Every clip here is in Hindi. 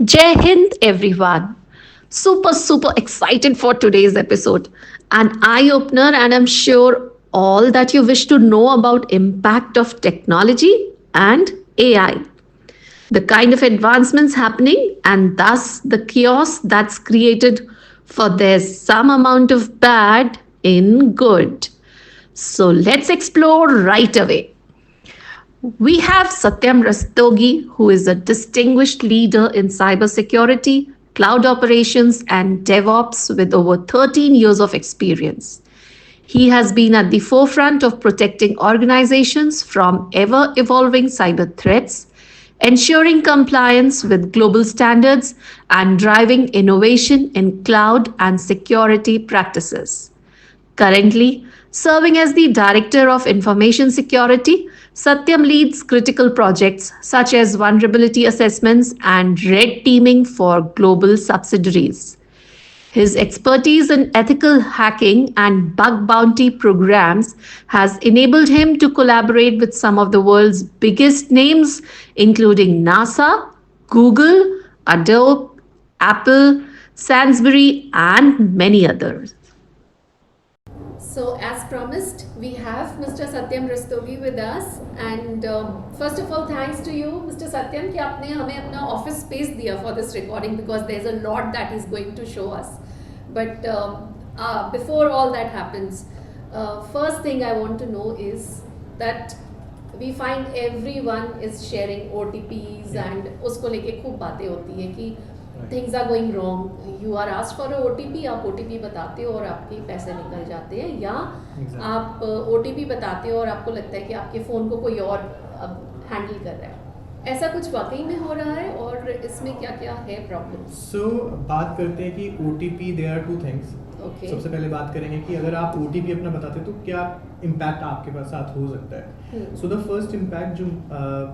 Jai Hind, everyone. Super excited for today's episode. An eye opener, and I'm sure all that you wish to know about impact of technology and AI. The kind of advancements happening, and thus the chaos that's created for there's some amount of bad in good. So let's explore right away. We have Satyam Rastogi, who is a distinguished leader in cybersecurity, cloud operations, and DevOps with over 13 years of experience. He has been at the forefront of protecting organizations from ever evolving cyber threats, ensuring compliance with global standards, and driving innovation in cloud and security practices. Currently, serving as the Director of Information Security, Satyam leads critical projects such as vulnerability assessments and red teaming for global subsidiaries. His expertise in ethical hacking and bug bounty programs has enabled him to collaborate with some of the world's biggest names, including NASA, Google, Adobe, Apple, Sainsbury, and many others. So, as promised, we have Mr. Satyam Rastogi with us. And first of all, thanks to you, Mr. Satyam, कि आपने हमें अपना office space दिया for this recording because there's a lot that he's going to show us. But before all that happens, first thing I want to know is that we find everyone is sharing OTPs and उसको लेके खूब बातें होती हैं कि things are going wrong, you are asked for OTP, आप OTP बताते हो और आपके पैसे निकल जाते हैं, या आप OTP बताते हो और आपको लगता है कि आपके फ़ोन को कोई और हैंडल कर रहा है. ऐसा कुछ वाकई में हो रहा है और इसमें क्या क्या है प्रॉब्लम? बात करते हैं कि OTP, there are two things. सबसे पहले बात करेंगे कि अगर आप OTP अपना बताते तो क्या इम्पैक्ट आपके पास साथ हो सकता है. सो द फर्स्ट इम्पैक्ट जो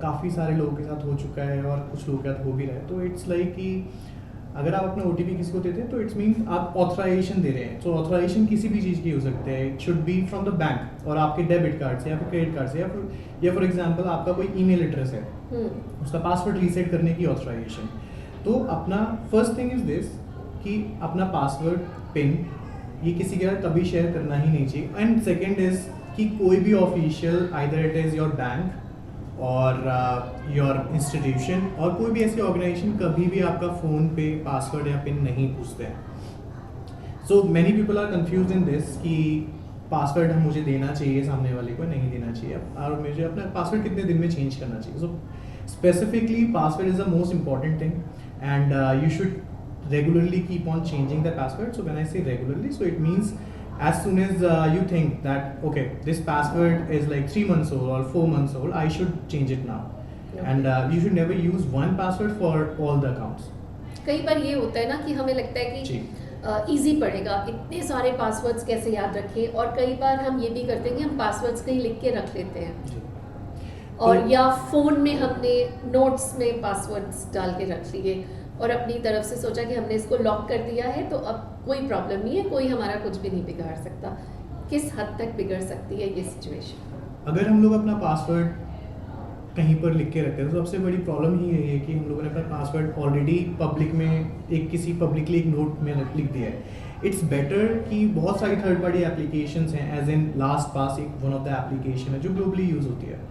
काफ़ी सारे लोगों के साथ हो चुका है और कुछ लोगों के साथ हो भी रहा है, तो इट्स लाइक कि अगर आप अपना OTP किसी को देते हैं तो इट्स मीन्स आप ऑथराइजेशन दे रहे हैं. तो ऑथराइजेशन किसी भी चीज़ की हो सकते हैं. It should be from the bank और आपके डेबिट कार्ड से या फिर क्रेडिट कार्ड से या फॉर एग्जांपल आपका कोई ईमेल एड्रेस है, उसका पासवर्ड रीसेट करने की ऑथराइजेशन. तो अपना फर्स्ट थिंग इज दिस कि अपना पासवर्ड पिन ये किसी के साथ कभी शेयर करना ही नहीं चाहिए. एंड सेकेंड इज कि कोई भी official, either it is your bank और योर इंस्टीट्यूशन और कोई भी ऐसी ऑर्गेनाइजेशन कभी भी आपका फ़ोन पे पासवर्ड या पिन नहीं पूछते हैं. So many people are confuse in this कि पासवर्ड मुझे देना चाहिए, सामने वाले को नहीं देना चाहिए, और मुझे अपना पासवर्ड कितने दिन में चेंज करना चाहिए. So specifically password is the most important thing and you should regularly keep on changing the password. So when I say regularly, so it means as soon as you think that okay, this password is like 3 months old or 4 months old, I should change it now. Okay. And you should never use one password for all the accounts. कई बार ये होता है ना कि हमें लगता है कि ईजी पड़ेगा, इतने सारे पासवर्ड्स कैसे याद रखें, और कई बार हम ये भी करते हैं कि हम पासवर्ड्स कहीं लिख के रख लेते हैं और तो, या फ़ोन में हमने नोट्स में पासवर्ड्स डाल के रख लिए और अपनी तरफ से सोचा कि हमने इसको लॉक कर दिया है तो अब कोई प्रॉब्लम नहीं है, कोई हमारा कुछ भी नहीं बिगाड़ सकता. किस हद तक बिगड़ सकती है ये सिचुएशन? अगर हम लोग अपना पासवर्ड कहीं पर लिख के रखते हैं तो सबसे बड़ी प्रॉब्लम ही यही है कि हम लोगों ने अपना पासवर्ड ऑलरेडी पब्लिक में किसी पब्लिकली एक नोट में लिख दिया है. इट्स बेटर कि बहुत सारी थर्ड पार्टी एप्लीकेशंस हैं, एज इन लास्ट पास एक वन ऑफ द एप्लीकेशन है जो ग्लोबली यूज़ होती है.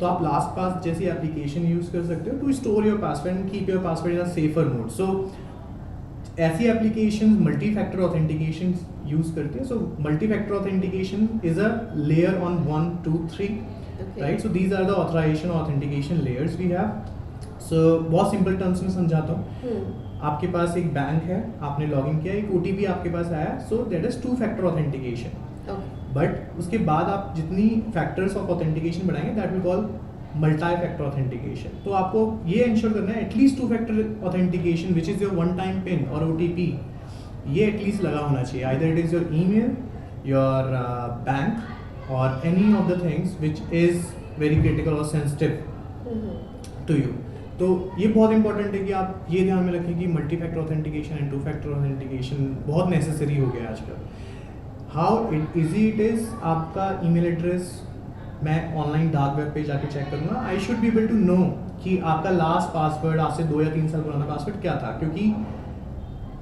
तो आप लास्ट पास जैसी एप्लीकेशन यूज़ कर सकते हो to store your password and keep your password in a safer mode. So ऐसी application multi factor authentication use करते हैं. So multi factor authentication is a layer on 1 2 3, right. So these are the authorization authentication layers we have. So बहुत सिंपल टर्म्स में समझाता हूँ. आपके पास एक बैंक है, आपने लॉगिन किया, एक OTP आपके पास आया, so that is 2 factor authentication. But उसके बाद आप जितनी फैक्टर्स ऑफ ऑथेंटिकेशन बढ़ाएंगे that will call multi factor authentication. तो आपको ये इंश्योर करना है at least 2 factor authentication which is your one time pin और OTP, ये एटलीस्ट लगा होना चाहिए. Either it is your email, your bank और any of the things which is very critical और सेंसिटिव टू यू. तो ये बहुत इंपॉर्टेंट है कि आप ये ध्यान में रखें कि multi factor authentication and 2 factor authentication बहुत नेसेसरी हो गया आजकल. How easy it is. आपका ईमेल एड्रेस मैं ऑनलाइन डार्क वेब पे जाके चेक करूँगा. I should be able to know कि आपका लास्ट पासवर्ड आज से 2 या 3 साल पुराना पासवर्ड क्या था, क्योंकि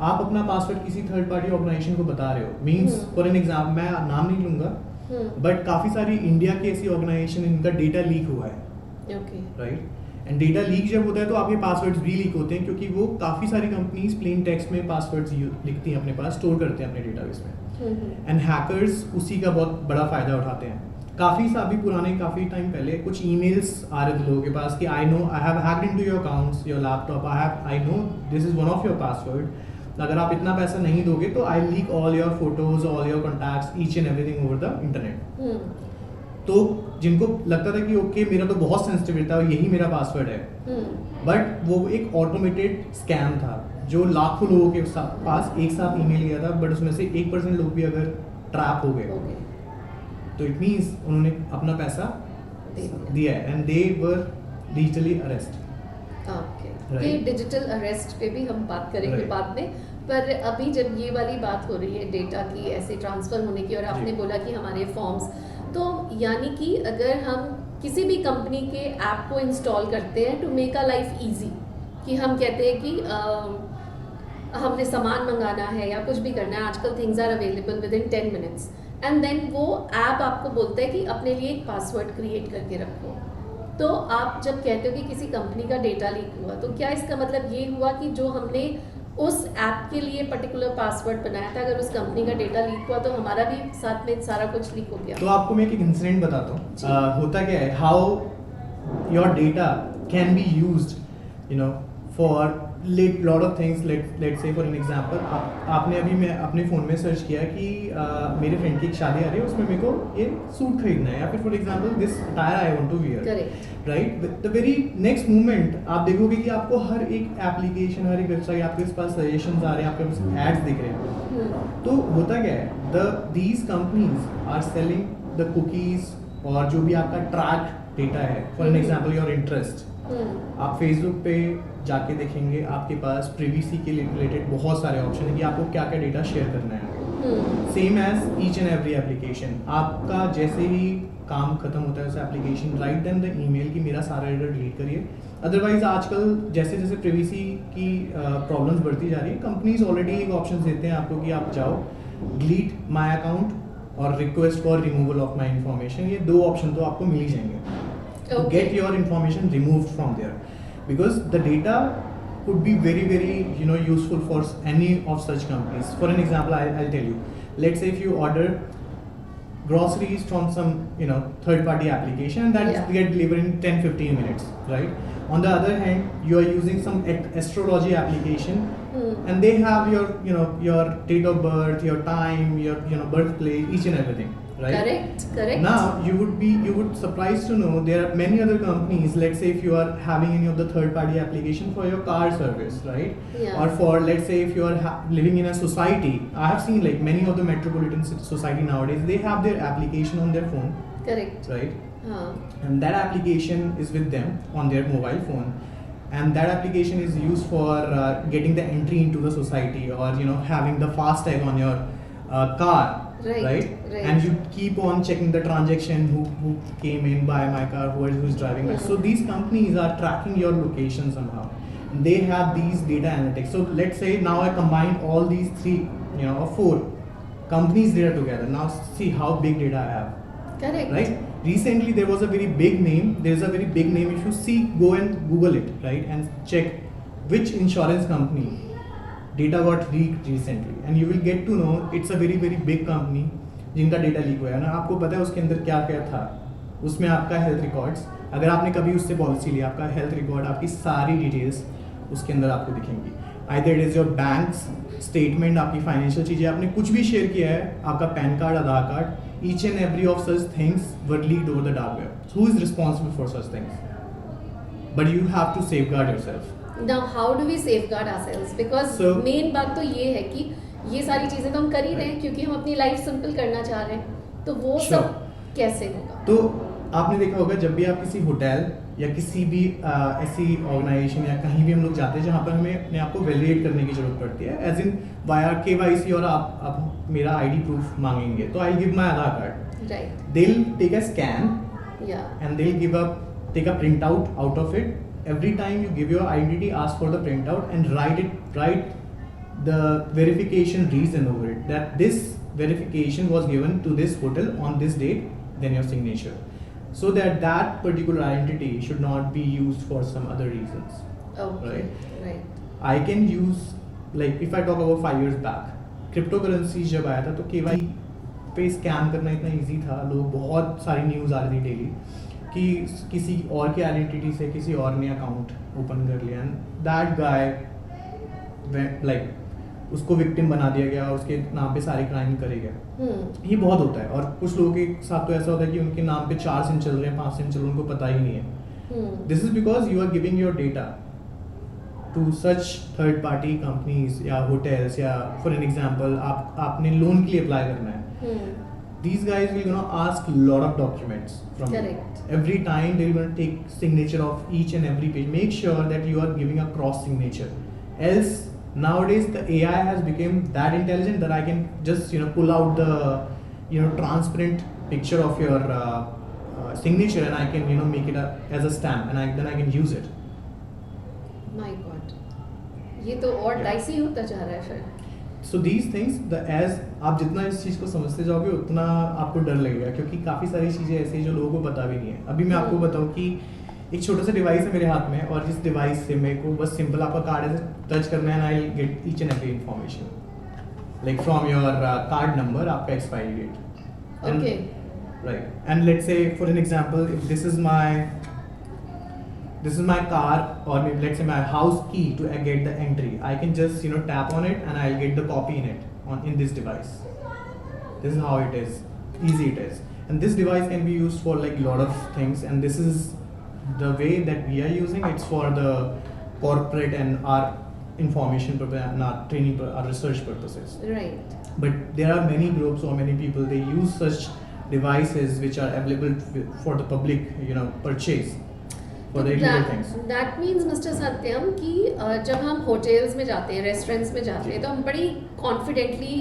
आप अपना पासवर्ड किसी थर्ड पार्टी ऑर्गेनाइजेशन को बता रहे हो। मींस फॉर एन एग्जाम्पल, मैं नाम नहीं लूंगा, बट काफी सारी इंडिया की ऐसी ऑर्गेनाइजेशन इनका डेटा लीक हुआ है, राइट। एंड डेटा लीक जब होता है तो आपके पासवर्ड्स भी लीक होते हैं, क्योंकि वो काफी सारी कंपनीज प्लेन टेक्स्ट में पासवर्ड्स लिखती हैं अपने पास, स्टोर करते हैं अपने डेटाबेस में, एंड हैकर्स उसी का बहुत बड़ा फायदा उठाते हैं। काफी टाइम पहले कुछ ईमेल्स आ रहे थे लोगों के पास कि I have hacked into your accounts, your laptop, I know this is one of your password, अगर आप इतना पैसा नहीं दोगे तो I leak all your photos, all your contacts, each and everything over the internet. तो जिनको लगता था कि ओके मेरा तो बहुत सेंसिटिव था, यही मेरा पासवर्ड है, बट वो एक ऑटोमेटेड स्कैम था जो लाखों लोगों के पास एक साथ ईमेल गया था, बट उसमें से 1% लोग भी अगर ट्रैप हो गए तो इट मींस उन्होंने अपना पैसा दिया है, and they were digitally arrest. ये डिजिटल अरेस्ट पे भी हम बात करेंगे बाद में, पर अभी जब ये वाली बात हो रही है डेटा की ऐसे ट्रांसफर होने की, और आपने बोला कि हमारे फॉर्म्स, तो यानी कि अगर हम किसी भी कंपनी के ऐप को इंस्टॉल करते हैं to make a life easy, कि हम कहते हैं कि हमने सामान मंगाना है या कुछ भी करना है, आजकल things are available with in 10 minutes, and then वो ऐप आपको बोलता है कि अपने लिए एक पासवर्ड क्रिएट करके रखो। तो आप जब कहते हो कि किसी कंपनी का डेटा लीक हुआ, तो क्या इसका मतलब ये हुआ कि जो हमने उस ऐप के लिए पर्टिकुलर पासवर्ड बनाया था, अगर उस कंपनी का डेटा लीक हुआ तो हमारा भी साथ में सारा कुछ लीक हो गया? तो आपको मैं एक इंसिडेंट बताता हूँ। होता क्या है, how your data can be used for lot of things. Let's say for an example, आपने अभी मैं अपने फ़ोन में सर्च किया कि मेरे फ्रेंड की एक शादी आ रही है, उसमें मेरे को ये सूट खरीदना है, या फिर for example this attire I want to wear, right. The very next moment आप देखोगे कि आपको हर एक एप्लीकेशन, हर एक वेबसाइट, आपके पास सजेशंस आ रहे हैं, आपके पास एड्स दिख रहे हैं। तो होता क्या है, these companies are selling the cookies और जो भी आपका ट्रैक डेटा है, for an example your interest. आप फेसबुक पे जाके देखेंगे आपके पास प्रिवेसी के रिलेटेड बहुत सारे ऑप्शन है कि आपको क्या क्या डेटा शेयर करना है। Same as each and every application, आपका जैसे ही काम खत्म होता है उस application, right then the email कि मेरा सारा डेटा डिलीट करिए। अदरवाइज आजकल जैसे जैसे प्रिवेसी की प्रॉब्लम्स बढ़ती जा रही है, कंपनीज ऑलरेडी एक ऑप्शन देते हैं आपको कि आप जाओ डिलीट माई अकाउंट और request for removal of my information, ये 2 ऑप्शन तो आपको मिल ही जाएंगे to get your information removed from there, because the data could be very very useful for any of such companies. For an example, I'll tell you, let's say if you order groceries from some third party application that get delivered in 10-15 minutes, right? On the other hand, you are using some astrology application, and they have your date of birth, your time, your birthplace, each and everything, right? Correct. Now you would surprised to know there are many other companies. Let's say if you are having any of the third party application for your car service, right? Or for, let's say if you are living in a society, I have seen like many of the metropolitan society nowadays, they have their application on their phone. Correct. Right? And that application is with them on their mobile phone, and that application is used for getting the entry into the society, or having the fast tag on your car. Right? And you keep on checking the transaction, who came in by my car, who's driving it. So these companies are tracking your location somehow. They have these data analytics. So let's say now I combine all these 3 or 4 companies data together. Now see how big data I have. Correct. Right? Recently there was a very big name. There's a very big name. If you see, go and Google it, right? And check which insurance company data got leaked recently, and you will get to know it's a very very big company जिनका डेटा लीक हुआ है ना। आपको पता है उसके अंदर क्या क्या था, उसमें आपका हेल्थ रिकॉर्ड्स, अगर आपने कभी उससे पॉलिसी लिया, आपका हेल्थ रिकॉर्ड, आपकी सारी डिटेल्स उसके अंदर आपको दिखेंगी। Either it is your bank statement, आपकी फाइनेंशियल चीज़ें, आपने कुछ भी शेयर किया है, आपका PAN card, Aadhaar card, each and every of such things were leaked over the dark web. Who is responsible for such things? But you have to safeguard yourself. Now how do we safeguard ourselves? Because main बात तो ये है कि ये सारी चीज़ें तो हम कर ही रहे हैं क्योंकि हम अपनी लाइफ सिंपल करना चाह रहे हैं, तो वो सब कैसे होगा? तो आपने देखा होगा जब भी आप किसी होटल या किसी भी ऐसी ऑर्गेनाइजेशन या कहीं भी हम लोग जाते हैं जहाँ पर हमें अपने आप को वैलिडेट करने की जरूरत पड़ती है, एज इन वाया KYC, और आप मेरा ID प्रूफ मांगेंगे, तो I give my Aadhaar card, right, they will take a scan and they will take a print out of it, every time you give your identity, ask for the printout and write the verification reason over it, that this verification was given to this hotel on this date, then your signature, so that that particular identity should not be used for some other reasons. Okay. Right. I can use, like if I talk about 5 years back, cryptocurrencies जब आया था तो KYC पे स्कैम करना इतना इजी था, लोग बहुत सारी न्यूज़ आ रही थी डेली कि किसी और की आइडेंटिटी से किसी और ने अकाउंट ओपन कर लिया, एंड दैट गाय लाइक उसको विक्टिम बना दिया गया और उसके नाम पे सारी क्राइम करे गए। ये बहुत होता है, और कुछ लोगों के साथ तो ऐसा होता है कि उनके नाम पे 4 सिम चल रहे हैं, 5 सिम चल रहे हैं, उनको पता ही नहीं है। This is because you are giving your data to such third party companies या होटल्स, या फॉर एन एग्जांपल आपने लोन के लिए अप्लाई करना है, these guys will ask lot of documents from Correct. you. Every time they will take signature of each and every page. Make sure that you are giving a cross signature. Else nowadays the AI has become that intelligent that I can just pull out the transparent picture of your signature, and I can make it as a stamp, and then I can use it. My God, ये तो और डाइसी होता जा रहा है फिर। So these things, as आप जितना इस चीज़ को समझते जाओगे उतना आपको डर लगेगा, क्योंकि काफ़ी सारी चीज़ें ऐसी हैं जो लोगों को पता भी नहीं है। अभी मैं आपको बताऊँ कि एक छोटा सा डिवाइस है मेरे हाथ में, और जिस डिवाइस से मेरे को बस सिंपल आपका कार्ड ऐसे टच करना है, and I will get each and every information, like from your card number, आपका expiry date, okay, right, and let's say for an example if this is my car, or maybe let's say my house key to get the entry, I can just tap on it and I'll get the copy in this device. This is how it is, easy it is, and this device can be used for like a lot of things, and this is the way that we are using. It's for the corporate and our information purpose and our training, our research purposes. right. But there are many groups or many people, they use such devices which are available for the public purchase for the illegal things. That means Mr. Satyam कि जब हम होटल्स में जाते हैं, रेस्टोरेंट्स में जाते हैं, तो हम बड़ी कॉन्फिडेंटली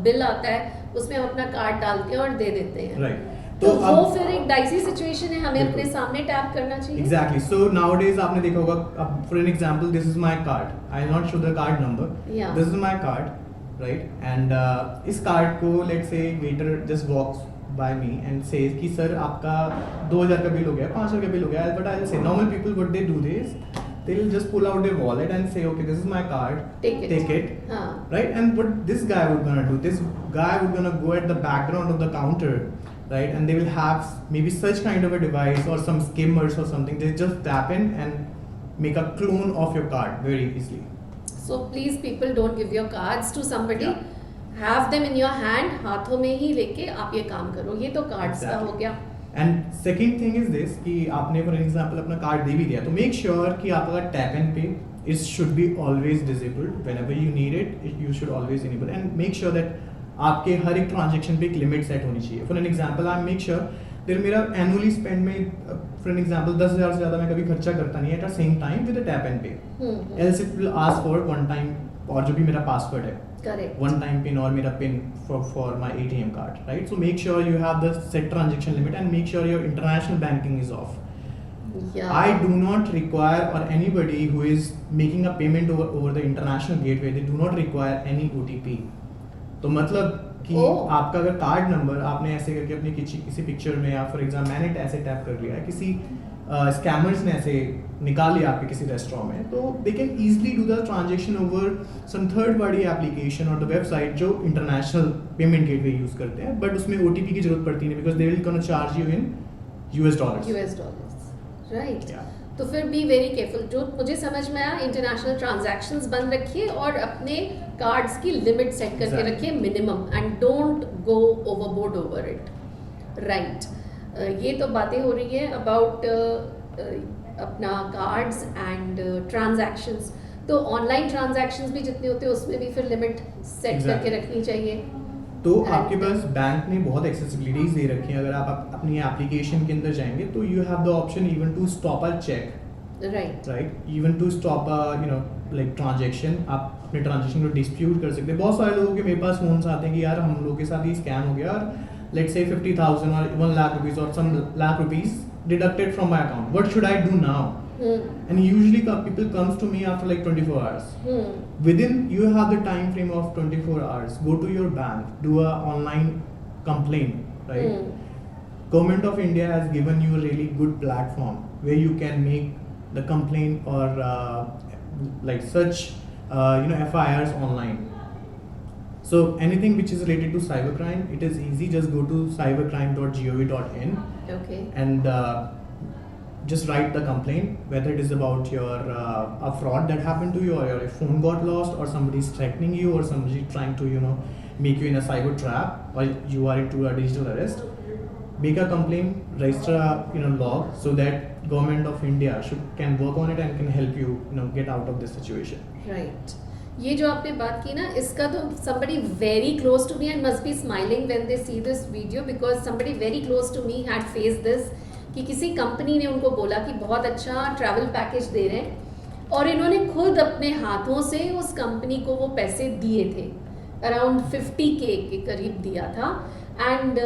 बिल आता है, उसमें हम अपना कार्ड डालते हैं और दे देते हैं, Right. तो वो फिर एक डाइसी सिचुएशन है, हमें अपने सामने टैप करना चाहिए। Exactly. So nowadays आपने देखा होगा, for an example, this is my card. I'll not show the card number. Yeah. This is my card, right? And इस कार्ड को let's say waiter just walks by me and says कि सर आपका 2000 का बिल हो गया, 5000 का बिल हो गया, but I'll say normal people what they do is they'll just pull out their wallet and say okay, this is my card, Take it. हाँ. Right? And what this guy would gonna do, this guy would gonna go at the background of the counter, right? And they will have maybe such kind of a device or some skimmers or something. They just tap in and make a clone of your card very easily. So please people don't give your cards to somebody. Yeah. Have them in your hand, हाथों में ही लेके आप ये काम करो। ये तो कार्ड्स का हो गया। And second thing is this कि आपने for example अपना कार्ड दे भी दिया, तो make sure कि आपका tap and pay it should be always disabled. Whenever you need it, you should always enable, and make sure that आपके हर एक ट्रांजेक्शन पे एक लिमिट सेट होनी चाहिए। For an example I make sure there मेरा एनुअली स्पेंड में फॉर एन एग्जांपल 10,000 से ज़्यादा मैं कभी खर्चा करता नहीं है at the same time with tap and pay, else it will ask for one time, और जो भी मेरा पासवर्ड है, करेक्ट, वन टाइम पिन और मेरा pin for my ATM card, right? So make sure you have the set transaction limit, and make sure your international banking is of. Yeah. I do not require, or anybody who is making a payment over the international gateway, they do not require any OTP. तो मतलब कि आपका अगर कार्ड नंबर आपने ऐसे करके अपनी किसी पिक्चर में, या फॉर एग्जाम्पल मैंने ऐसे टैप कर लिया, किसी स्कैमर्स ने ऐसे निकाल लिया आपके किसी रेस्टोरेंट में, तो they can easily do the transaction over some third party application और द वेबसाइट जो इंटरनेशनल पेमेंट गेटवे यूज करते हैं, बट उसमें OTP की जरूरत पड़ती नहीं, because they will gonna charge you in US dollars. Right. Yeah. तो फिर बी वेरी केयरफुल. जो मुझे समझ में आया, इंटरनेशनल ट्रांजैक्शंस बंद रखिए और अपने कार्ड्स की लिमिट सेट करके Exactly. रखिए minimum, and don't go overboard over it. Right. ये तो बातें हो रही है अबाउट अपना कार्ड्स एंड ट्रांजैक्शंस. तो ऑनलाइन ट्रांजैक्शंस भी जितने होते हैं उसमें भी फिर लिमिट सेट Exactly. करके रखनी चाहिए. तो आपके पास बैंक ने बहुत एक्सेसिबिलिटीज दे रखी हैं. अगर आप अपनी एप्लीकेशन के अंदर जाएंगे तो you have the option even to stop a cheque, right, even to stop a like transaction. आप अपने ट्रांजैक्शन को डिस्प्यूट कर सकते हैं. बहुत सारे लोगों के मेरे पास फोन्स आते हैं कि यार हम लोगों के साथ ये स्कैम हो गया, और लेट्स से 50,000 और 1 लाख रुपीस और some lakh rupees deducted from my account, what should I do now? And usually people comes to me after like 24 hours. Within you have the time frame of 24 hours. Go to your bank, do a online complaint, right? Government of India has given you a really good platform where you can make the complaint or like such FIRs online. So anything which is related to cybercrime, it is easy. Just go to cybercrime.gov.in. Okay. And just write the complaint, whether it is about your a fraud that happened to you, or your phone got lost, or somebody is threatening you, or somebody trying to make you in a cyber trap, or you are into a digital arrest. Make a complaint, register a log, so that government of India can work on it and can help you get out of this situation. Right. ये जो आपने बात की ना, इसका तो somebody very close to me and must be smiling when they see this video, because somebody very close to me had faced this, कि किसी कंपनी ने उनको बोला कि बहुत अच्छा ट्रैवल पैकेज दे रहे हैं, और इन्होंने खुद अपने हाथों से उस कंपनी को वो पैसे दिए थे, अराउंड 50K के करीब दिया था. एंड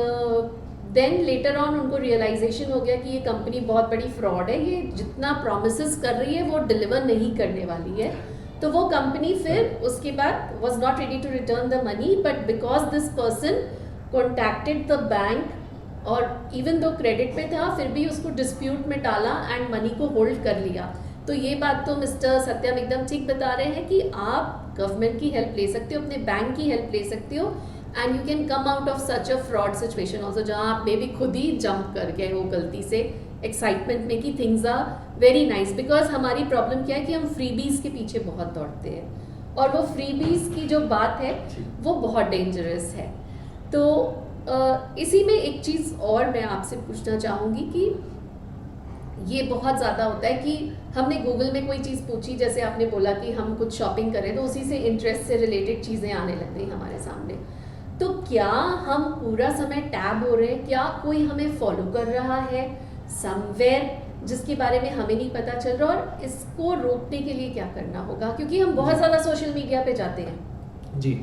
देन लेटर ऑन उनको रियलाइजेशन हो गया कि ये कंपनी बहुत बड़ी फ्रॉड है, ये जितना प्रोमिसेस कर रही है वो डिलीवर नहीं करने वाली है. तो वो कंपनी फिर उसके बाद was not ready to return the money, but because this person contacted the bank, और इवन दो क्रेडिट पे था फिर भी उसको डिस्प्यूट में डाला एंड मनी को होल्ड कर लिया. तो ये बात तो मिस्टर सत्यम एकदम ठीक बता रहे हैं कि आप गवर्नमेंट की हेल्प ले सकते हो, अपने बैंक की हेल्प ले सकते हो, and you can come out of such a fraud situation also, जहाँ आप मे भी खुद ही जंप कर गए हो गलती से एक्साइटमेंट में कि things are very nice. Because हमारी प्रॉब्लम क्या है कि हम फ्रीबीज के पीछे बहुत दौड़ते हैं, और वो फ्रीबीज की जो बात है वो बहुत डेंजरस है. तो इसी में एक चीज़ और मैं आपसे पूछना चाहूँगी कि ये बहुत ज़्यादा होता है कि हमने गूगल में कोई चीज़ पूछी, जैसे आपने बोला कि हम कुछ शॉपिंग करें तो उसी से इंटरेस्ट से रिलेटेड चीज़ें आने लग गई हमारे सामने. तो क्या हम पूरा समय टैब हो रहे हैं, क्या कोई हमें फॉलो कर रहा है समवेयर जिसके बारे में हमें नहीं पता चल रहा, और इसको रोकने के लिए क्या करना होगा, क्योंकि हम बहुत ज़्यादा सोशल मीडिया पे जाते हैं. जी,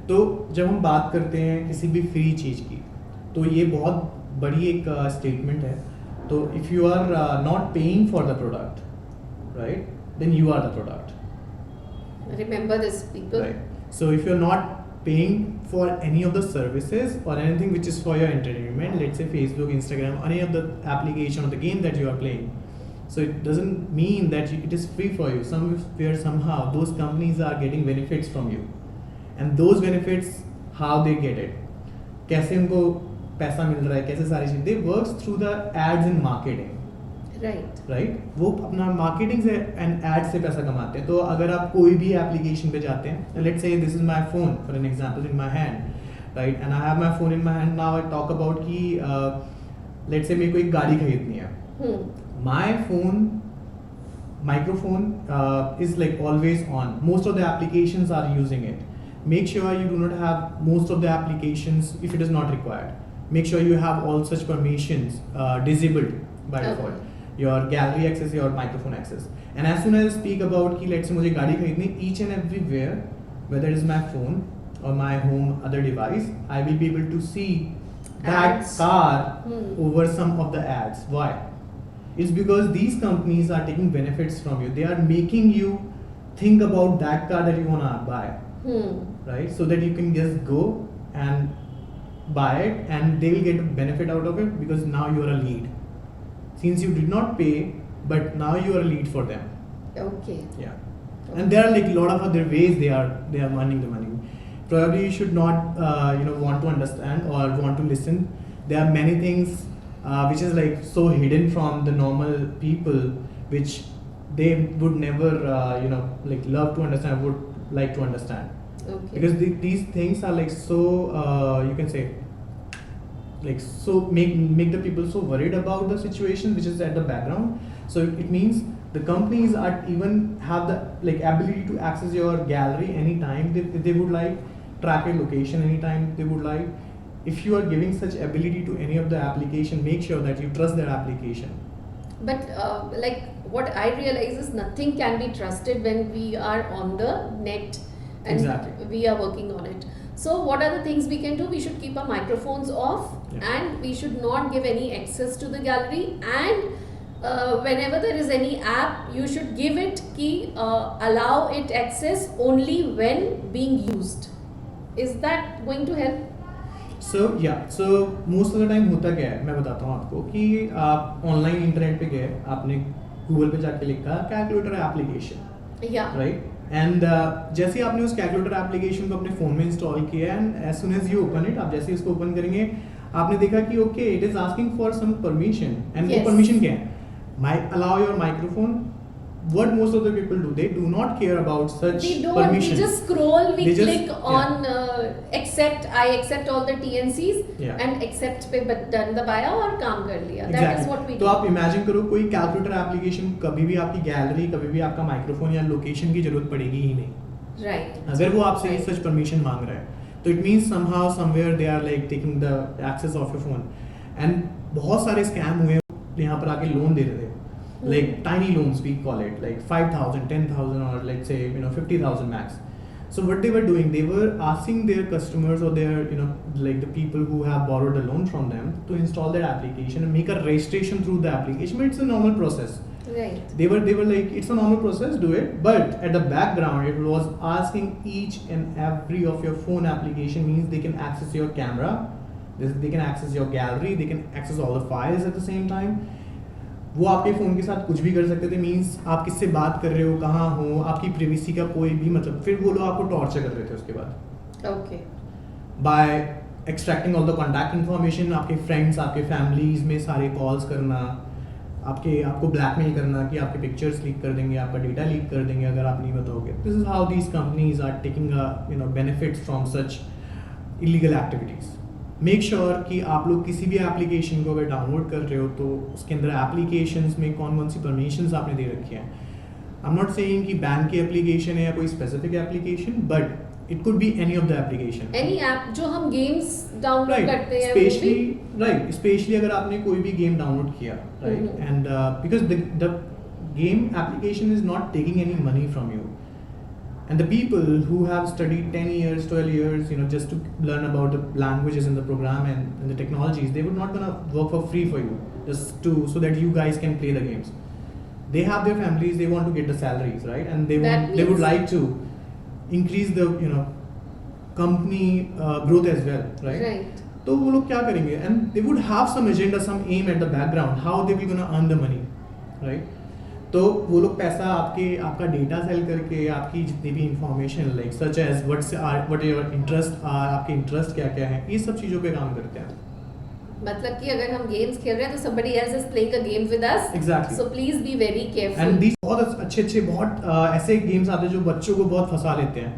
तो जब हम बात करते हैं किसी भी फ्री चीज़ की, तो ये बहुत बड़ी एक स्टेटमेंट है. तो if you are not paying for the product, right, then you are the product. Remember this, people. Right. So if you're not paying for any of the services or anything which is for your entertainment, let's say Facebook, Instagram, any of the application or the game that you are playing, so it doesn't mean that it is free for you. Somewhere, somehow, those companies are getting benefits from you. And those benefits, how they get it, कैसे उनको पैसा मिल रहा है, कैसे सारी चीज़, they works through the ads in marketing. Right? वो अपना मार्केटिंग से एंड एड से पैसा कमाते हैं. तो अगर आप कोई भी एप्लीकेशन पे जाते हैं, let's say this is my phone for an example in my hand, right, and I have my phone in my hand. Now I talk about कि लेट्स से मेरे को एक गाड़ी खरीदनी है. My phone microphone is like always on. Most of the applications are using it. Make sure you do not have most of the applications if it is not required. Make sure you have all such permissions disabled by default. Your gallery access, your microphone access. And as soon as I speak about कि let's say मुझे गाड़ी खरीदनी, each and everywhere, whether it is my phone or my home other device, I will be able to see that Ads. car over some of the ads. Why? It's because these companies are taking benefits from you. They are making you think about that car that you want to buy, right? So that you can just go and buy it, and they will get a benefit out of it because now you are a lead. Since you did not pay, but now you are a lead for them. Okay. Yeah, and there are like a lot of other ways they are earning the money. Probably you should not want to understand or want to listen. There are many things which is like so hidden from the normal people, which they would never like love to understand, would like to understand. Okay. Because these things are like so you can say like so make the people so worried about the situation which is at the background. So it means the companies are even have the like ability to access your gallery anytime they would like, track your location anytime they would like. If you are giving such ability to any of the application, make sure that you trust their application. But like what I realize is nothing can be trusted when we are on the net and Exactly. we are working on it. So what are the things we can do? We should keep our microphones off, Yeah. and we should not give any access to the gallery, and whenever there is any app, you should give it key, allow it access only when being used. Is that going to help? So most of the time होता क्या है, मैं बताता हूँ आपको कि आप ऑनलाइन इंटरनेट पे गए, आपने गूगल पे जाके लिखा कैलकुलेटर एप्लीकेशन, राइट, एंड जैसे ही आपने उस कैलकुलेटर एप्लीकेशन को अपने फ़ोन में इंस्टॉल किया and as soon as you open it, आप जैसे ही उसको ओपन करेंगे आपने देखा कि okay it is asking for some permission, and वो परमिशन क्या है, allow your microphone. What most of the people do, they do not care about such permission. We just scroll, we click on accept, I accept all the TNCs and accept पे button दबाया और काम कर लिया. That is what we do. तो आप imagine करो कोई कैलकुलेटर एप्लीकेशन, कभी भी आपकी गैलरी, कभी भी आपका माइक्रोफोन या लोकेशन की जरूरत पड़ेगी ही नहीं. Right. अगर वो आपसे सच परमिशन मांग रहा है तो it means somehow somewhere they are like taking the access of your phone. And बहुत सारे स्कैम हुए यहाँ पर आके लोन दे रहे थे, like tiny loans we call it, like 5,000, 10,000 or let's say 50,000 max. So what they were doing, they were asking their customers or their like the people who have borrowed the loan from them to install that application and make a registration through the application. But it's a normal process. Right. They were like, it's a normal process, do it. But at the background, it was asking each and every of your phone application, means they can access your camera, they can access your gallery, they can access all the files at the same time. वो आपके फ़ोन के साथ कुछ भी कर सकते थे, मीन्स आप किससे बात कर रहे हो, कहाँ हो, आपकी प्रिवेसी का कोई भी मतलब, फिर वो लोग आपको टॉर्चर कर रहे थे उसके बाद. Okay. By extracting all the contact information, आपके फ्रेंड्स, आपके फैमिलीज में सारे कॉल्स करना, आपको ब्लैकमेल करना कि आपके पिक्चर्स लीक कर देंगे, आपका डेटा लीक कर देंगे अगर आप नहीं बताओगे. This is how these companies are taking benefits from such illegal activities. Make sure कि आप लोग किसी भी एप्लीकेशन को अगर डाउनलोड कर रहे हो तो उसके अंदर एप्लीकेशंस में कौन कौन सी परमिशंस आपने दे रखी हैं. आई एम नॉट सेइंग कि बैंक की एप्लीकेशन है या कोई specific application, but it could be any of the application, any app जो हम गेम्स डाउनलोड करते हैं, स्पेशली अगर आपने कोई भी गेम डाउनलोड किया, right, and because the game application is not taking any money from you. And the people who have studied 10 years, 12 years, just to learn about the languages in the program and the technologies, they would not gonna work for free for you, just so that you guys can play the games. They have their families, they want to get the salaries, right? And they would like to increase the company growth as well, right? Right. तो वो लोग क्या करेंगे? And they would have some agenda, some aim at the background, how they will gonna earn the money, right? तो वो लोग पैसा आपका डेटा सेल करके आपकी जितनी भी information like such as what your interest, आपके इंटरेस्ट क्या क्या है, ये सब चीज़ों पे काम करते हैं. मतलब कि अगर हम गेम्स खेल रहे हैं तो somebody else is playing a game with us. Exactly. So please be very careful. And these बहुत अच्छे बहुत ऐसे गेम्स आते हैं जो बच्चों को बहुत फंसा लेते हैं,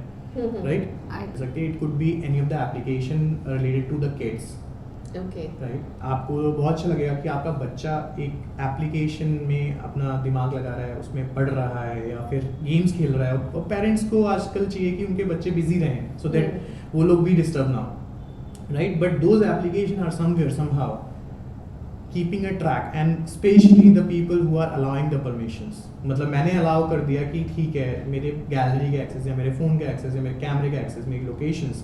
right? It could be any of the application related to the kids. Okay. Right? आपको बहुत अच्छा लगेगा कि आपका बच्चा एक एप्लीकेशन में अपना दिमाग लगा रहा है, उसमें पढ़ रहा है या फिर गेम्स खेल रहा है, और पेरेंट्स को आजकल चाहिए कि उनके बच्चे बिजी रहें सो दैट वो लोग भी डिस्टर्ब ना हो, right. But those application are somewhere somehow keeping a track, and specially the people who are allowing the permissions. मतलब मैंने अलाउ कर दिया कि ठीक है मेरे गैलरी का एक्सेस या मेरे फ़ोन का एक्सेस या मेरे कैमरे का एक्सेस, मेरी लोकेशंस,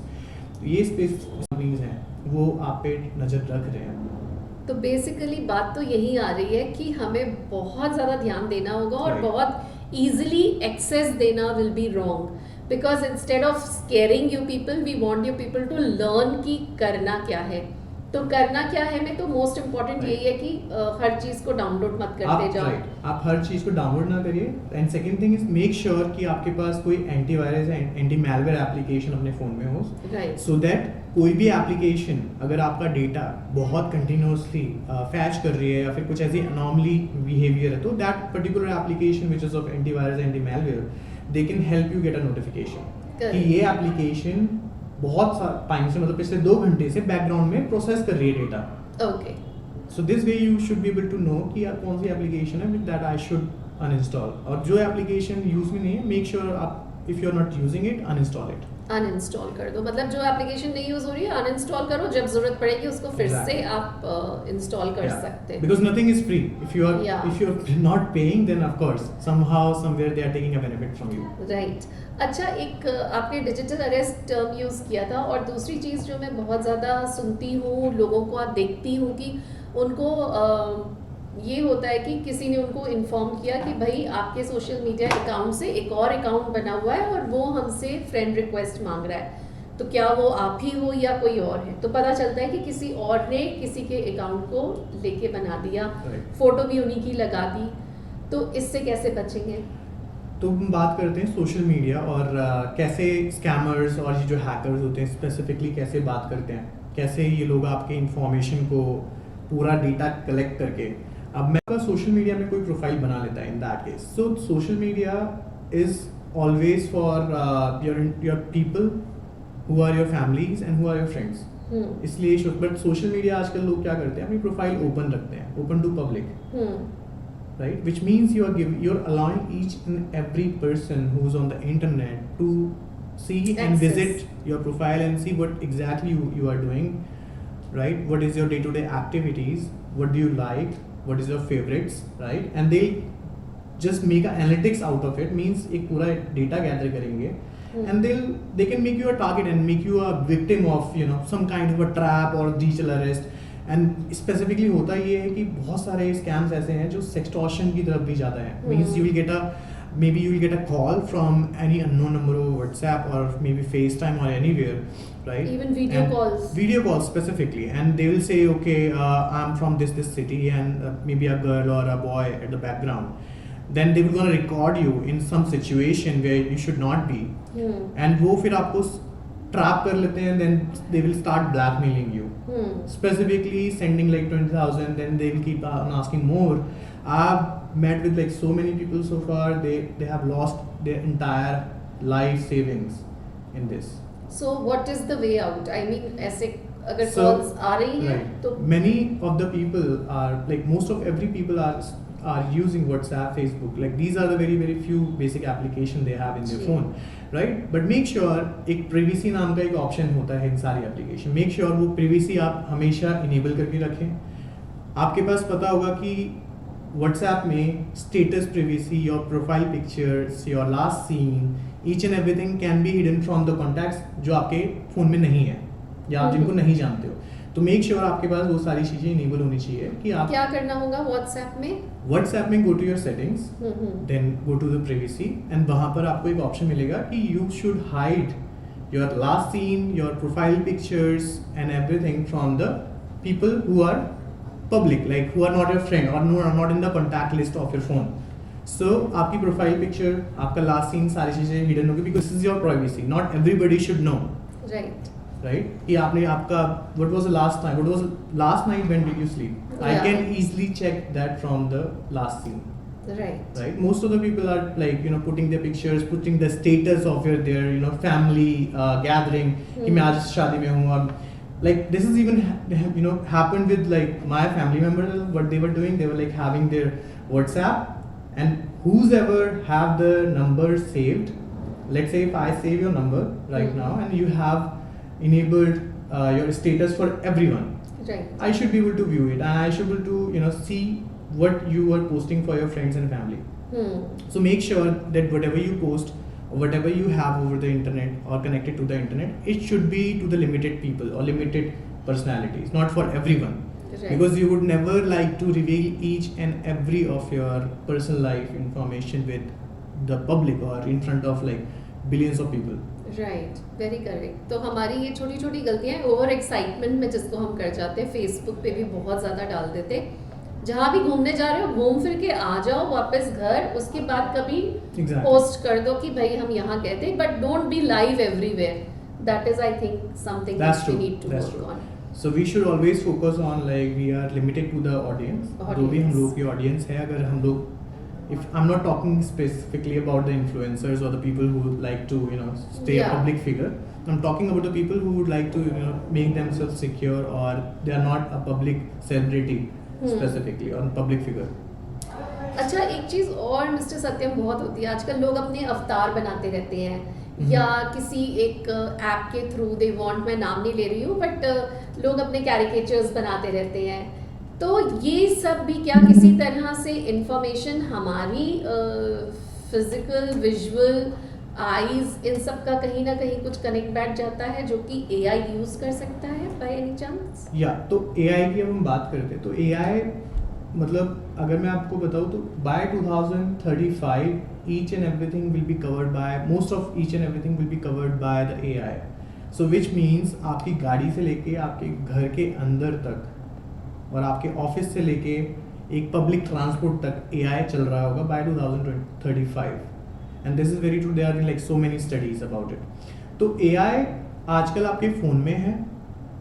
ये स्पेस हैं वो आप पे नज़र रख रहे हैं. तो बेसिकली बात तो यही आ रही है कि हमें बहुत ज़्यादा ध्यान देना होगा और बहुत ईजिली एक्सेस देना will be wrong, because instead of scaring you people we want you people to learn कि करना क्या है. तो करना क्या है में तो मोस्ट इम्पॉर्टेंट यही है कि हर चीज़ को डाउनलोड मत करते जाओ. आप हर चीज़ को डाउनलोड ना करिए. And second thing is make sure कि आपके पास कोई एंटीवायरस या एंटी मैलवेयर एप्लीकेशन अपने फ़ोन में हो, सो दैट कोई भी एप्लीकेशन अगर आपका डेटा बहुत कंटिन्यूसली फैच कर रही है या फिर कुछ ऐसी अनॉमली बिहेवियर है, तो that particular application which is of antivirus anti malware, they can help you get a notification कि ये एप्लीकेशन बहुत टाइम से, मतलब पिछले 2 घंटे से बैकग्राउंड में प्रोसेस कर रही है data. Okay. So this way you should be able to know कि यार कौन सी एप्लीकेशन है with that I should uninstall, और जो एप्लीकेशन यूज में नहीं है मेक श्योर आप if you are not using it uninstall it. Uninstall कर दो, मतलब जो एप्लीकेशन नहीं यूज हो रही है अनइंस्टॉल करो, जब जरूरत पड़ेगी उसको फिर से आप इंस्टॉल कर सकते हैं. Because nothing is free. If you are not paying, then of course somehow somewhere they are taking a benefit from you. Right. अच्छा, एक आपने डिजिटल अरेस्ट टर्म यूज़ किया था, और दूसरी चीज़ जो मैं बहुत ज़्यादा सुनती हूँ, लोगों को देखती हूँ कि उनको ये होता है कि किसी ने उनको इन्फॉर्म किया कि भाई आपके सोशल मीडिया अकाउंट से एक और अकाउंट बना हुआ है और वो हमसे फ्रेंड रिक्वेस्ट मांग रहा है, तो क्या वो आप ही हो या कोई और है। तो पता चलता है कि किसी और ने किसी के अकाउंट को लेके बना दिया, फोटो भी उन्हीं की लगा दी। तो इससे कैसे बचेंगे? तो हम बात करते हैं सोशल मीडिया और कैसे स्कैमर्स और ये जो हैकर्स होते हैं स्पेसिफिकली कैसे बात करते हैं, कैसे ये लोग आपके इंफॉर्मेशन को पूरा डेटा कलेक्ट करके। अब मैं का सोशल मीडिया में कोई प्रोफाइल बना लेता है in that case, so social media is always for your people who are your families and who are your friends. इसलिए बट सोशल मीडिया आजकल लोग क्या करते हैं, अपनी प्रोफाइल ओपन रखते हैं, open to public, right, which means you're allowing each and every person who's on the internet to see and Access. visit your profile and see what exactly you are doing, right? What is your day-to-day activities, what do you like, what is your favorites, right? And they just make a analytics out of it, means एक पूरा data gather करेंगे and they can make you a target and make you a victim of some kind of a trap or digital arrest. And specifically होता ये है कि बहुत सारे स्कैम्स ऐसे हैं जो सेक्सटॉर्शन की तरफ भी जाता है। Means you will get a call from any unknown number of WhatsApp और मे बी फेस टाइम और anywhere, right? Even video calls specifically, and they will say, okay, I'm from this city and maybe a girl or a boy at the background. Then they will gonna record you in some situation where you should not be, and वो फिर आपको ट्रैप कर लेते हैं, then they will start blackmailing you, specifically sending like 20,000, then they will keep on asking more. I've met with like so many people so far, they have lost their entire life savings in this. So what is the way out? I mean, ऐसे अगर calls आ रही हैं तो many of the people are like, most of every people are using WhatsApp, Facebook, like these are the very very few basic application they have in their phone, right? But make sure एक privacy नाम का एक option होता है इन सारी application, make sure वो privacy आप हमेशा enable करके रखें। आपके पास पता होगा कि WhatsApp में status privacy, your profile pictures, your last seen, each and everything can be hidden from the contacts जो आपके phone में नहीं है या आप जिनको नहीं जानते हो। तो मेक श्योर आपके पास वो सारी चीजें इनेबल होनी चाहिए कि आप क्या करना होगा व्हाट्सएप में? व्हाट्सएप में go to your settings, then go to the privacy, and वहां पर आपको एक ऑप्शन मिलेगा कि you should hide your last seen, your profile pictures and everything from the people who are public, like who are not your friend और not in the contact list of your phone. So आपकी प्रोफाइल पिक्चर, आपका लास्ट सीन, सारी चीजें हिडन होगी because this is your privacy, not everybody should know, right? कि आपने आपका what was the last night when did you sleep? I can easily check that from the last scene, right? Most of the people are like putting their pictures, putting the status of their family gathering कि मैं आज शादी में हूँ, और like this is even happened with like my family members. What they were doing, they were like having their WhatsApp, and whoever have the number saved, let's say if I save your number right now and you have enabled your status for everyone, right? I should be able to view it and I should be able to see what you are posting for your friends and family. So make sure that whatever you post or whatever you have over the internet or connected to the internet, it should be to the limited people or limited personalities, not for everyone, right? Because you would never like to reveal each and every of your personal life information with the public or in front of like billions of people. Right, very correct. तो हमारी ये छोटी छोटी गलतियां, ओवर एक्साइटमेंट में जिसको हम कर जाते हैं, फेसबुक पे भी बहुत ज़्यादा डाल देते, जहाँ भी घूमने जा रहे हो घूम फिर के आ जाओ वापस घर, उसके बाद कभी पोस्ट कर दो कि भाई हम यहाँ गए थे, but don't be live everywhere. That is I think something we need to work on. So we should always focus on like we are limited to the audience. जो भी हम लोग की audience है, अगर हम लोग, if I'm not talking specifically about the influencers or the people who would like to stay a public figure, I'm talking about the people who would like to make themselves secure or they are not a public celebrity specifically or public figure. अच्छा, एक चीज़ और मिस्टर सत्यम बहुत होती है आजकल, लोग अपने अवतार बनाते रहते हैं या किसी एक ऐप के थ्रू, दे वांट, मैं नाम नहीं ले रही हूँ, बट लोग अपने कैरिकेचर्स बनाते रहते हैं। तो ये सब भी क्या किसी तरह से इंफॉर्मेशन हमारी फिजिकल, विजुअल, आईज, इन सब का कहीं ना कहीं कुछ कनेक्ट बैठ जाता है जो कि एआई यूज कर सकता है बाय एनी चांस? या तो एआई की अब हम बात करते हैं तो एआई मतलब अगर मैं आपको बताऊँ तो by 2035 each and everything will be covered by most of each and everything will be covered by the AI. So which means आपकी गाड़ी से लेके आपके घर के अंदर तक और आपके ऑफिस से लेके एक पब्लिक ट्रांसपोर्ट तक AI चल रहा होगा by 2035. And this is very true. There are like so many studies about it. तो AI आजकल आपके फ़ोन में है,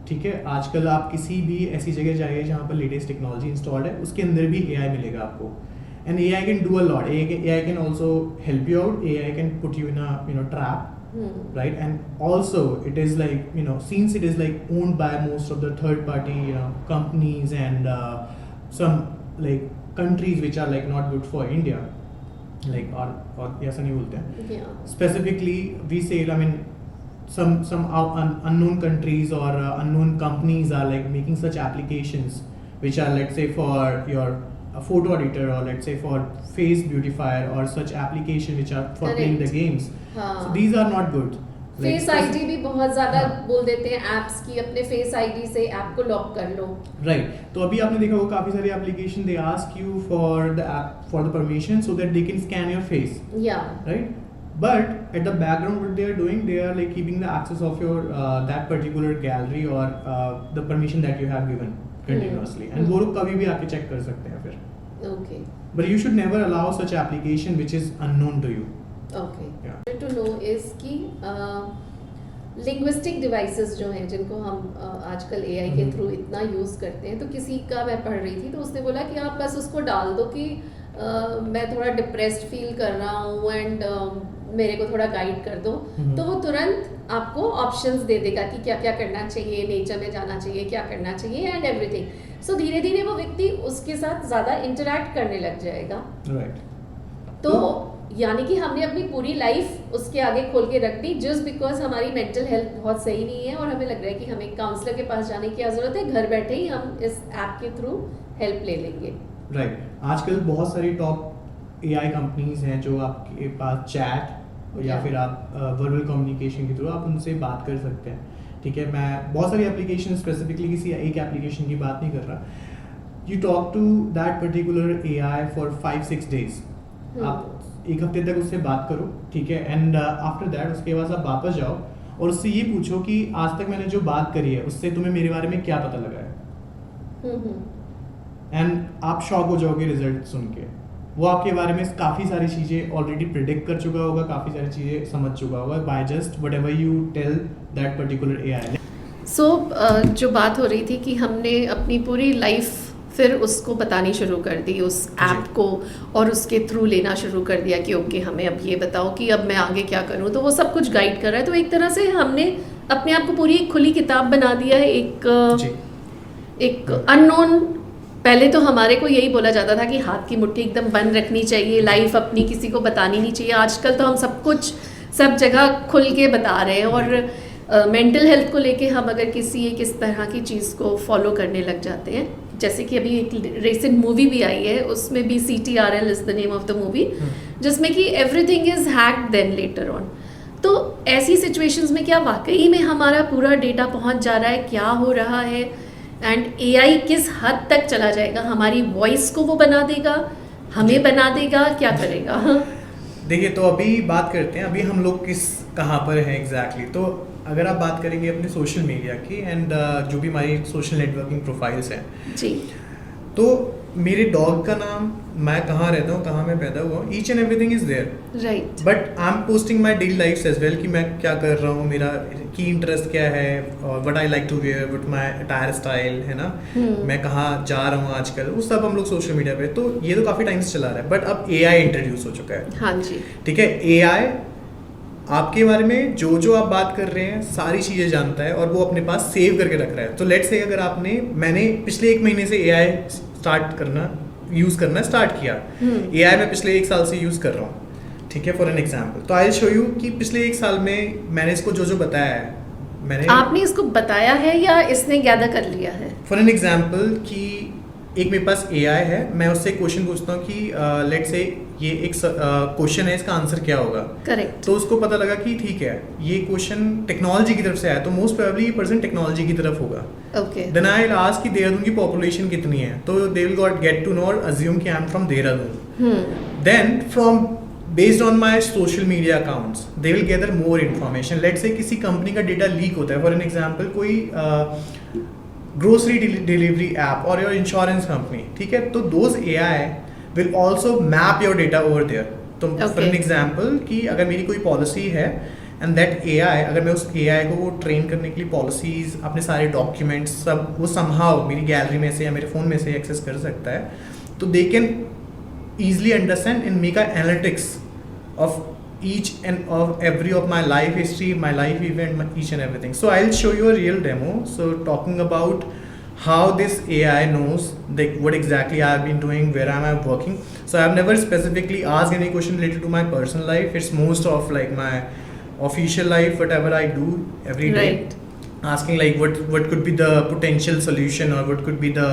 ठीक है. आजकल आप किसी भी ऐसी जगह जाइए जहाँ पर लेटेस्ट टेक्नोलॉजी इंस्टॉल्ड है, उसके अंदर भी AI मिलेगा आपको. And AI can do a lot. AI can also help you out. AI can put you in a trap, right? And also it is like, since it is like owned by most of the third party companies and some like countries which are like not good for India, like or ऐसा नहीं बोलते हैं. Specifically we say, I mean, some unknown countries or unknown companies are like making such applications which are, let's say, for your a photo editor, or let's say for face beautifier, or such application which are for playing the games. So these are not good. Face ID भी बहुत ज्यादा बोल देते हैं एप्स की, अपने फेस आईडी से ऐप को लॉक कर लो. राइट. तो अभी आपने देखा होगा काफी सारी application they ask you for the app for the permission so that they can scan your face. Right. But at the background, what they are doing, they are like keeping the access of your that particular gallery or the permission that you have given continuously. And वो लोग कभी भी आके check कर सकते हैं फिर. Okay. But you should never allow such application which is unknown to you. Okay. Yeah. To know is कि linguistic devices जो हैं जिनको हम आजकल AI के थ्रू इतना यूज़ करते हैं, तो किसी का मैं पढ़ रही थी तो उसने बोला कि आप बस उसको डाल दो कि मैं थोड़ा डिप्रेस्ड फील कर रहा हूँ एंड मेरे को थोड़ा गाइड कर दो, तो वो तुरंत आपको ऑप्शंस दे देगा कि क्या क्या करना चाहिए, नेचर में जाना चाहिए, क्या करना चाहिए एंड एवरीथिंग. सो धीरे धीरे वो व्यक्ति उसके साथ ज़्यादा इंटरैक्ट करने लग जाएगा. राइट. तो यानी कि हमने अपनी पूरी लाइफ उसके आगे खोल के रख दी जस्ट बिकॉज हमारी मेंटल हेल्थ बहुत सही नहीं है और हमें लग रहा है कि हमें काउंसलर के पास जाने की ज़रूरत है. घर बैठे ही हम इस ऐप के थ्रू हेल्प ले लेंगे. राइट. आजकल बहुत सारी टॉप AI कंपनीज हैं जो आपके पास चैट या फिर आप वर्बल कम्युनिकेशन के थ्रू आप उनसे बात कर सकते हैं. ठीक है. मैं बहुत सारी एप्लीकेशन स्पेसिफिकली किसी एक एप्लीकेशन की बात नहीं कर रहा. You talk to that particular AI for 5-6 days. आप एक हफ्ते तक उससे बात करो, ठीक है. एंड आफ्टर दैट उसके बाद आप वापस जाओ और उससे ये पूछो कि आज तक मैंने जो बात करी है उससे तुम्हें मेरे बारे में क्या पता लगा है. एंड आप शॉक हो जाओगे रिजल्ट सुन के. वो आपके बारे में काफ़ी सारी चीज़ें ऑलरेडी प्रिडिक्ट कर चुका होगा, काफ़ी सारी चीज़ें समझ चुका होगा by just whatever you tell that particular AI. So जो बात हो रही थी कि हमने अपनी पूरी लाइफ फिर उसको बतानी शुरू कर दी, उस ऐप को, और उसके थ्रू लेना शुरू कर दिया कि ओके हमें अब ये बताओ कि अब मैं आगे क्या करूँ. तो वो सब कुछ गाइड कर रहा है. तो एक तरह से हमने अपने आप को पूरी एक खुली किताब बना दिया है. एक अननोन, पहले तो हमारे को यही बोला जाता था कि हाथ की मुट्ठी एकदम बंद रखनी चाहिए, लाइफ अपनी किसी को बतानी नहीं चाहिए. आजकल तो हम सब कुछ सब जगह खुल के बता रहे हैं. और मेंटल हेल्थ को लेके हम अगर किसी एक इस तरह की चीज़ को फॉलो करने लग जाते हैं, जैसे कि अभी एक रिसेंट मूवी भी आई है, उसमें भी CTRL is the name of the movie, जिसमें कि everything is hacked then later on. तो ऐसी सिचुएशंस में क्या वाकई में हमारा पूरा डेटा पहुंच जा रहा है, क्या हो रहा है, एंड AI किस हद तक चला जाएगा, हमारी वॉइस को वो बना देगा, हमें बना देगा, क्या करेगा. देखिए, तो अभी बात करते हैं अभी हम लोग कहाँ पर हैं एग्जैक्टली. तो अगर आप बात करेंगे अपने सोशल मीडिया की एंड जो भी हमारी सोशल नेटवर्किंग प्रोफाइल्स हैं जी, तो मेरे डॉग का नाम, मैं कहाँ रहता हूँ, कहाँ मैं पैदा हुआ हूँ, each and everything is there. Right. But I am posting my daily life as well कि मैं क्या कर रहा हूँ, मेरा की इंटरेस्ट क्या है, और what I like to wear, what my attire style है ना, मैं कहाँ जा रहा हूँ आजकल, वो सब हम लोग सोशल मीडिया पे. तो ये तो काफ़ी टाइम से चला रहा है. बट अब AI इंट्रोड्यूस हो चुका है. हाँ जी. ठीक है. AI आपके बारे में जो आप बात कर रहे हैं सारी चीज़ें जानता है और वो अपने पास सेव करके रख रहा है. तो लेट्स से अगर मैंने पिछले 1 महीने से AI यूज़ करना स्टार्ट किया. AI मैं पिछले 1 साल से यूज़ कर रहा हूँ. ठीक है. फॉर एन एग्जाम्पल, तो आई विल शो यू कि पिछले 1 साल में मैंने इसको जो बताया है, आपने इसको बताया है या इसने गैदर कर लिया है. फॉर एन एग्जाम्पल कि एक मेरे पास AI है, मैं उससे क्वेश्चन पूछता हूँ कि लेट्स से ये एक क्वेश्चन है, इसका आंसर क्या होगा। करेक्ट। तो उसको पता लगा कि ठीक है ये क्वेश्चन टेक्नोलॉजी की तरफ से आया, तो मोस्ट प्रोबेबली ये पर्सन टेक्नोलॉजी की तरफ होगा। Okay. Then I will ask कि देहरादून की पॉपुलेशन कितनी है, तो they will got get to know और अज्यूम कि I am from Dehradun. Then from based on my social media accounts they will gather more information. Let say किसी कंपनी का डेटा लीक होता है, फॉर एन एग्जाम्पल कोई ग्रोसरी डिलीवरी ऐप और योर इंश्योरेंस कंपनी, ठीक है, तो those AI will also map your data over there. तो फॉर एन एग्जाम्पल कि अगर मेरी कोई पॉलिसी है एंड दैट AI, अगर मैं उस AI को ट्रेन करने के लिए पॉलिसीज, अपने सारे डॉक्यूमेंट्स सब वो समहाउ मेरी गैलरी में से या मेरे फ़ोन में से एक्सेस कर सकता है, तो they can easily understand and make a analytics of each and of every of my life history, my life event, each and everything. So I'll show you a real demo. So talking about how this AI knows like what exactly I've been doing, where am I working. So I've never specifically asked any question related to my personal life. It's most of like my official life, whatever I do every day. Right. Asking like what could be the potential solution or what could be the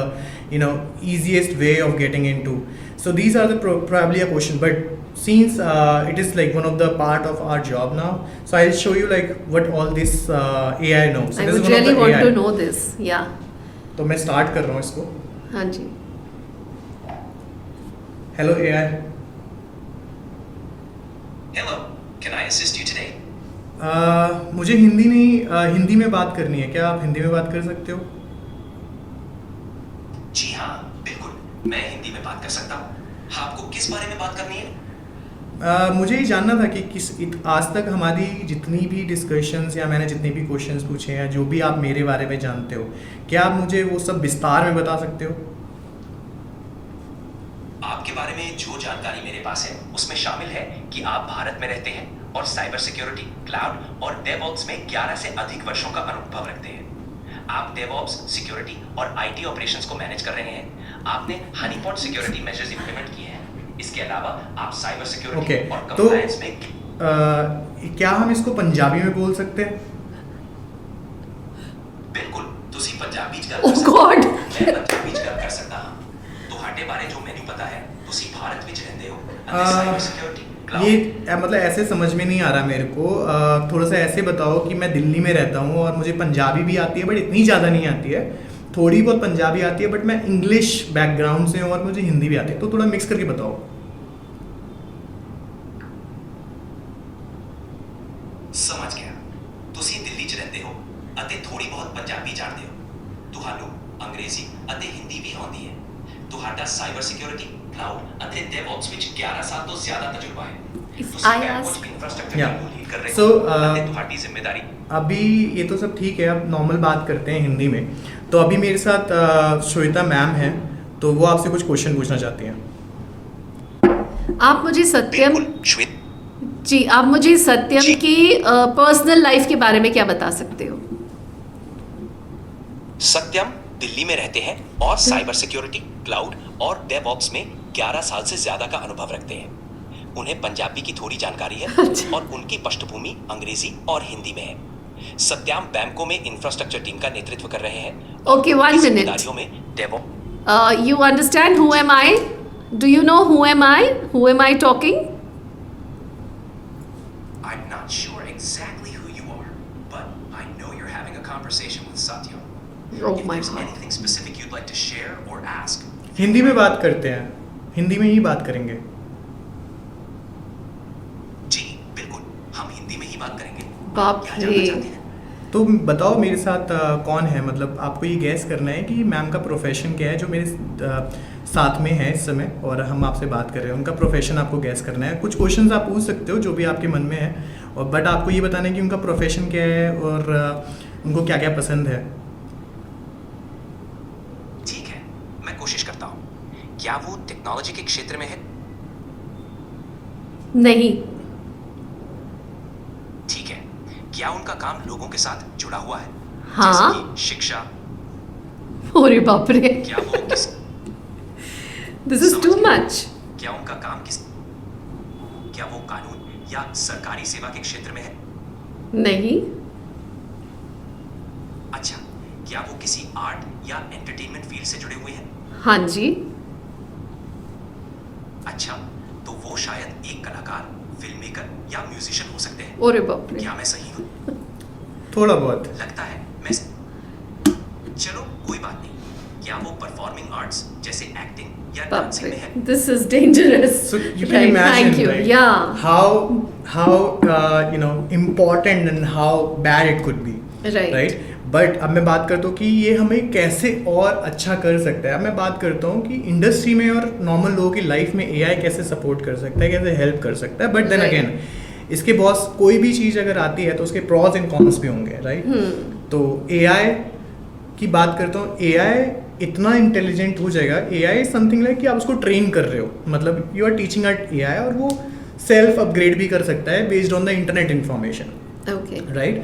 easiest way of getting into. So these are the probably a question, but since it is like one of the part of our job now, so I'll show you like what all this AI knows. So I this is would one of really the want AI. to know this. Yeah. तो मैं start कर रहा हूँ इसको. हाँ जी. Hello AI. Hello, can I assist you today? मुझे हिंदी नहीं हिंदी में बात करनी है, क्या आप हिंदी में बात कर सकते हो? जी हाँ, बिल्कुल, मैं हिंदी में बात कर सकता हूँ. आपको किस बारे में बात करनी है? मुझे ये जानना था कि आज तक हमारी जितनी भी डिस्कशंस या मैंने जितने भी क्वेश्चंस पूछे हैं, जो भी आप मेरे बारे में जानते हो, क्या आप मुझे वो सब विस्तार में बता सकते हो? आपके बारे में जो जानकारी मेरे पास है उसमें शामिल है कि आप भारत में रहते हैं और साइबर सिक्योरिटी, क्लाउड और डेवऑप्स में 11 से अधिक वर्षों का अनुभव रखते हैं. आप डेवऑप्स, सिक्योरिटी और IT ऑपरेशंस को मैनेज कर रहे हैं. आपने हनीपॉट सिक्योरिटी मेजर्स इंप्लीमेंट किए हैं. इसके अलावा आप साइबर सिक्योरिटी और कंप्लायंस में क्या हम इसको पंजाबी में बोल सकते हैं? बिल्कुल, ਤੁਸੀਂ ਪੰਜਾਬੀ ਚ ਗੱਲ Oh ਕਰ ਸਕਦੇ God. ਮੈਂ ਪੰਜਾਬੀ ਚ ਗੱਲ ਕਰ ਸਕਦਾ ਹਾਂ. ਤੁਹਾਡੇ ਬਾਰੇ ਜੋ ਮੈਨੂੰ ਪਤਾ ਹੈ, ਤੁਸੀਂ ਭਾਰਤ ਵਿੱਚ ਰਹਿੰਦੇ ਹੋ ਅਤੇ ਸਾਈबर सिक्योरिटी ये मतलब ऐसे समझ में नहीं आ रहा मेरे को. थोड़ा सा ऐसे बताओ कि मैं दिल्ली में रहता हूँ और मुझे पंजाबी भी आती है, बट इतनी ज़्यादा नहीं आती है. थोड़ी बहुत पंजाबी आती है, बट मैं इंग्लिश बैकग्राउंड से हूँ और मुझे हिंदी भी आती है, तो थोड़ा मिक्स करके बताओ. ਸਮਝ ਗਿਆ. ਤੁਸੀਂ ਦਿੱਲੀ 'ਚ ਰਹਿੰਦੇ ਹੋ ਅਤੇ ਥੋੜੀ ਬਹੁਤ ਪੰਜਾਬੀ ਜਾਣਦੇ ਹੋ. ਤੁਹਾਨੂੰ ਅੰਗਰੇਜ਼ੀ ਅਤੇ ਹਿੰਦੀ ਵੀ ਆਉਂਦੀ ਹੈ. ਤੁਹਾਡਾ ਸਾਈਬਰ ਸਿਕਿਉਰਿਟੀ, ਕਲਾउड ਅਤੇ ਡੇਵऑप्स ਵਿੱਚ 11 ਸਾਲ ਤੋਂ ਜ਼ਿਆਦਾ ਤਜਰਬਾ ਹੈ. ਤੁਸੀਂ I ਕੁਝ ask- ਇਨਫਰਾਸਟ੍ਰक्चर Yeah. ਨੂੰ ਲੀਡ ਕਰ ਰਹੇ So, ਹੋ ਅਤੇ ਤੁਹਾਡੀ ਜ਼ਿੰਮੇਵਾਰੀ अभी ये तो सब ठीक है, अब नॉर्मल बात करते हैं हिंदी में. तो अभी मेरे साथ श्वेता मैम है, तो वो आपसे कुछ क्वेश्चन पूछना चाहती हैं. आप मुझे सत्यम बिल्कुल श्वेत जी, आप मुझे सत्यम जी। की पर्सनल लाइफ के बारे में क्या बता सकते हो? सत्यम दिल्ली में रहते हैं और साइबर सिक्योरिटी, क्लाउड और डेवऑप्स में 11 साल से ज्यादा का अनुभव रखते हैं. उन्हें पंजाबी की थोड़ी जानकारी है और उनकी पृष्ठभूमि अंग्रेजी और हिंदी में है. सत्यम बैंकों में इंफ्रास्ट्रक्चर टीम का नेतृत्व कर रहे हैं. Okay, one इस minute. जिम्मेदारियों में DevOps You understand who am I? Do you know who am I? Who am I talking? I'm not sure exactly who you are, but I know you're having a conversation with Satyam. Oh If my there's God. anything specific you'd like to share or ask, Hindi में बात करते हैं, हिंदी में ही बात करेंगे. जी बिल्कुल, हम हिंदी में ही बात करेंगे. बाप क्या जानना रे. चाहते हैं? तो बताओ मेरे साथ कौन है, मतलब आपको ये गैस करना है कि मैम का प्रोफेशन क्या है जो मेरे साथ में है इस समय और हम आपसे बात कर रहे हैं. उनका प्रोफेशन आपको गैस करना है. कुछ क्वेश्चंस आप पूछ सकते हो जो भी आपके मन में है, और बट आपको ये बताना है कि उनका प्रोफेशन क्या है और उनको क्या क्या पसंद है. ठीक है, मैं कोशिश करता हूँ. क्या वो टेक्नोलॉजी के क्षेत्र में है? नहीं. ठीक है. क्या उनका काम लोगों के साथ जुड़ा हुआ है? हाँ. जैसे कि शिक्षा. अरे बाप रे. क्या वो किस This is too much. क्या उनका काम किस क्या वो कानून या सरकारी सेवा के क्षेत्र में है? नहीं. अच्छा, क्या वो किसी आर्ट या एंटरटेनमेंट फील्ड से जुड़े हुए हैं? हाँ जी. अच्छा, तो वो ओरे बाप रे। क्या मैं सही हूँ? थोड़ा बहुत। लगता है मैं चलो कोई बात नहीं। क्या वो परफॉर्मिंग आर्ट्स जैसे एक्टिंग या बाप डांसिंग रे, में है? This is dangerous. So you can imagine, Thank you. right? Yeah. How important and how bad it could be. Right. But अब मैं बात करता हूँ कि ये हमें कैसे और अच्छा कर सकता है। अब मैं बात करता हूँ कि इंडस्ट्री में और नॉर्मल लोगों की लाइफ में एआई कैसे सपोर्ट कर सकता है, कैसे हेल्प कर सकता है। But then Right. अगेन इसके बहुत कोई भी चीज़ अगर आती है तो उसके प्रॉज एंड कॉन्स भी होंगे, राइट। तो एआई की बात करता हूँ, एआई इतना इंटेलिजेंट हो जाएगा। एआई इज समथिंग लाइक कि आप उसको ट्रेन कर रहे हो, मतलब you are teaching at AI और वो सेल्फ अपग्रेड भी कर सकता है based on the internet information, Okay. right?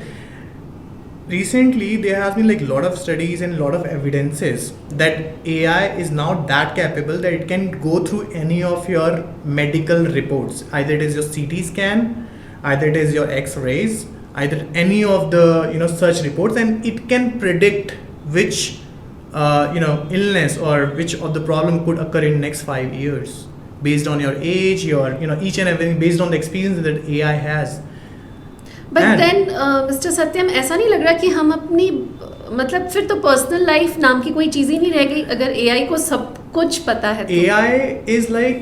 Recently there has been like a lot of studies and a lot of evidences that AI is now that capable that it can go through any of your medical reports, either it is your CT scan, either it is your x-rays, either any of the search reports, and it can predict which illness or which of the problem could occur in next 5 years based on your age, your each and everything based on the experience that AI has. But And- then mister Satyam, ऐसा नहीं लग रहा कि हम अपनी मतलब फिर तो पर्सनल लाइफ नाम की कोई चीज़ ही नहीं रह गई अगर एआई को सब कुछ पता है तो? AI is like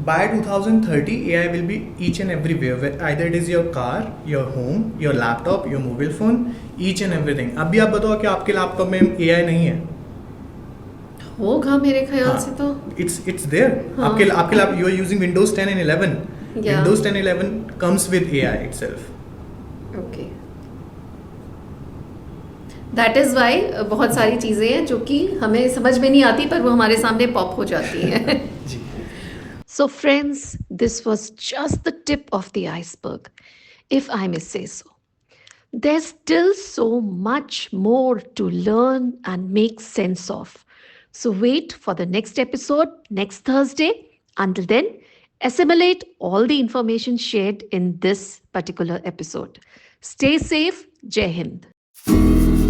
by 2030 AI will be each and everywhere, either it is your car, your home, your laptop, your mobile phone, each and everything. अभी आप बताओ कि आपके लैपटॉप में AI नहीं है? होगा मेरे ख्याल हाँ, से तो। it's there. हाँ, आपके lap you are using Windows 10 and 11. Yeah. Windows 10 11 comes with AI itself. Okay, that is why बहुत सारी चीज़ें हैं जो कि हमें समझ में नहीं आती पर वो हमारे सामने पॉप हो जाती हैं। जी। So, friends, this was just the tip of the iceberg, if I may say so. There's still so much more to learn and make sense of. So, wait for the next episode next Thursday. Until then, assimilate all the information shared in this particular episode. Stay safe. Jai Hind.